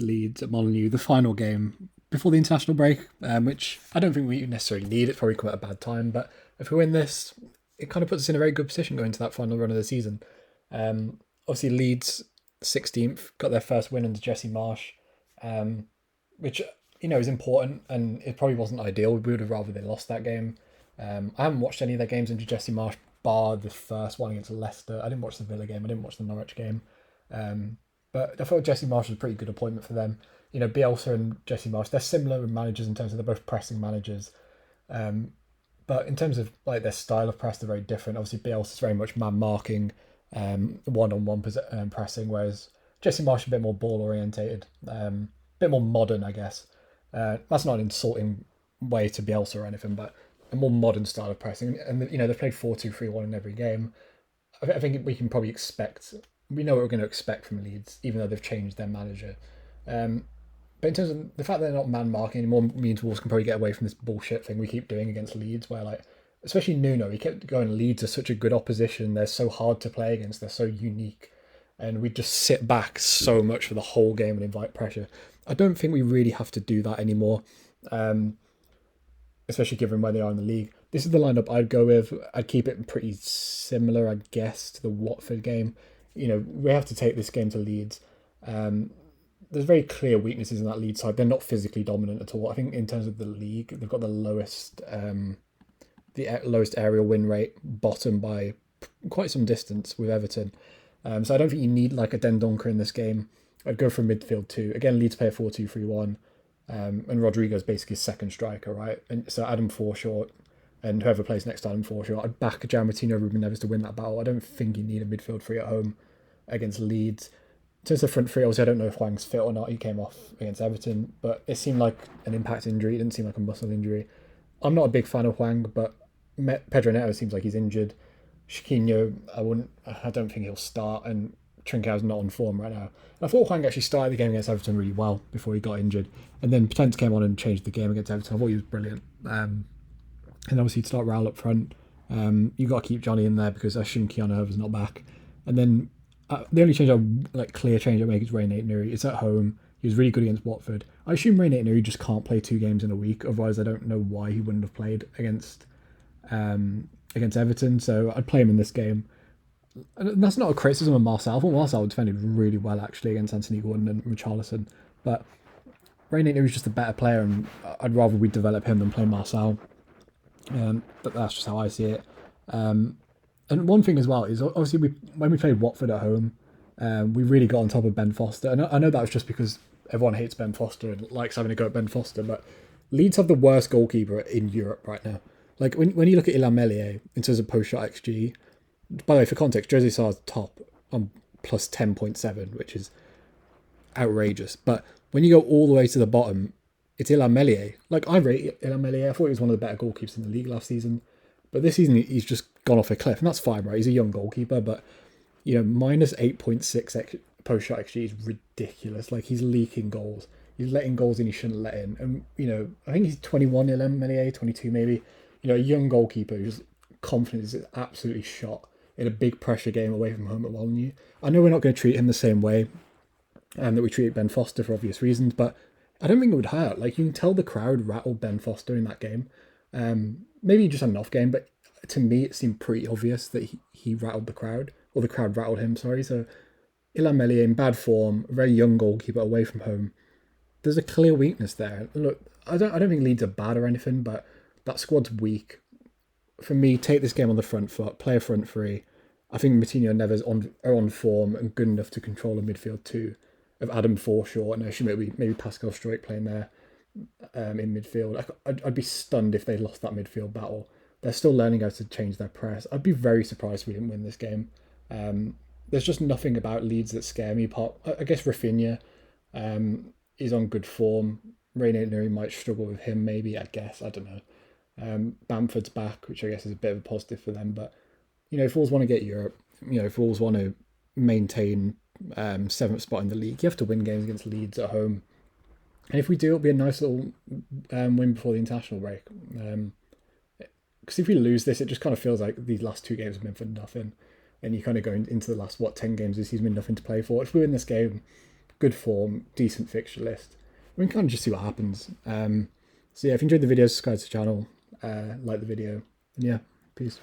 Leeds at Molineux, the final game before the international break, which I don't think we necessarily need. It's probably come at a bad time, but if we win this, it kind of puts us in a very good position going to that final run of the season. Obviously, Leeds 16th got their first win under Jesse Marsh, which is important, and it probably wasn't ideal. We would have rather they lost that game. I haven't watched any of their games under Jesse Marsh, bar the first one against Leicester. I didn't watch the Villa game. I didn't watch the Norwich game. But I thought Jesse Marsh was a pretty good appointment for them. Bielsa and Jesse Marsh, they're similar managers in terms of they're both pressing managers. But in terms of like their style of press, they're very different. Obviously, Bielsa's very much man marking, one-on-one pressing, whereas Jesse Marsh is a bit more ball orientated, a bit more modern, I guess. That's not an insulting way to Bielsa or anything, but a more modern style of pressing. And they've played 4-2-3-1 in every game. I think we can probably expect. We know what we're going to expect from Leeds, even though they've changed their manager. But in terms of the fact that they're not man marking anymore, means Wolves can probably get away from this bullshit thing we keep doing against Leeds, where like, especially Nuno, he kept going, Leeds are such a good opposition, they're so hard to play against, they're so unique, and we just sit back so much for the whole game and invite pressure. I don't think we really have to do that anymore, especially given where they are in the league. This is the lineup I'd go with. I'd keep it pretty similar, I guess, to the Watford game. We have to take this game to Leeds. There's very clear weaknesses in that Leeds side. They're not physically dominant at all. I think in terms of the league, they've got the lowest aerial win rate, bottom by quite some distance with Everton. So I don't think you need like a Dendonker in this game. I'd go for midfield too. Again, Leeds play a 4-2-3-1, and Rodrigo's basically second striker, right? And so Adam Forshaw and whoever plays next to Adam Forshaw, I'd back Jan Martino, Ruben Neves to win that battle. I don't think you need a midfield three at home against Leeds. In terms of front three, obviously I don't know if Hwang's fit or not. He came off against Everton, but it seemed like an impact injury. It didn't seem like a muscle injury. I'm not a big fan of Hwang, but Pedro Neto seems like he's injured. Chiquinho, I don't think he'll start, and Trincão's not on form right now. And I thought Hwang actually started the game against Everton really well before he got injured, and then Potence came on and changed the game against Everton. I thought he was brilliant. And obviously, to start Raul up front, you got to keep Johnny in there because I assume Keanu Herbert's not back. And then the only clear change I make is Ray Nate-Nuri. It's at home. He was really good against Watford. I assume Ray Nate-Nuri just can't play 2 games in a week. Otherwise, I don't know why he wouldn't have played against Everton. So I'd play him in this game. And that's not a criticism of Marcel. I thought Marcel defended really well actually against Anthony Gordon and Richarlison. But Ray Nate-Nuri is just a better player, and I'd rather we develop him than play Marcel. But that's just how I see it. And one thing as well is obviously when we played Watford at home, we really got on top of Ben Foster. And I know that was just because everyone hates Ben Foster and likes having a go at Ben Foster, but Leeds have the worst goalkeeper in Europe right now. Like when you look at Illan Meslier in terms of post-shot XG, by the way, for context, Jose Sarr's top on plus 10.7, which is outrageous. But when you go all the way to the bottom, it's Illan Meslier. Like, I rate Illan Meslier. I thought he was one of the better goalkeepers in the league last season. But this season, he's just gone off a cliff. And that's fine, right? He's a young goalkeeper. But, minus 8.6 post-shot XG is ridiculous. Like, he's leaking goals. He's letting goals in he shouldn't let in. And, I think he's 21, Illan Meslier, 22 maybe. A young goalkeeper who's confident is absolutely shot in a big pressure game away from home at Molineux. I know we're not going to treat him the same way that we treated Ben Foster for obvious reasons, but I don't think it would hurt. Like, you can tell the crowd rattled Ben Foster in that game. Maybe he just had an off game, but to me it seemed pretty obvious that he rattled the crowd, or the crowd rattled him, sorry. So Illan Meslier in bad form, a very young goalkeeper away from home. There's a clear weakness there. Look, I don't think Leeds are bad or anything, but that squad's weak. For me, take this game on the front foot, play a front three. I think Martino and Neves are on form and good enough to control a midfield too of Adam Forshaw, and I assume maybe Pascal Struijk playing there in midfield. I'd be stunned if they lost that midfield battle. They're still learning how to change their press. I'd be very surprised if we didn't win this game. There's just nothing about Leeds that scare me. I guess Rafinha is on good form. Ray Nuri might struggle with him, maybe, I guess. I don't know. Bamford's back, which I guess is a bit of a positive for them. But, if Wolves want to get Europe, if Wolves want to maintain 7th spot in the league, you have to win games against Leeds at home. And if we do, it'll be a nice little win before the international break. Because if we lose this, it just kind of feels like these last 2 games have been for nothing. And you kind of go into the last, 10 games this season with nothing to play for. If we win this game, good form, decent fixture list. We can kind of just see what happens. So yeah, if you enjoyed the video, subscribe to the channel, like the video, and yeah, peace.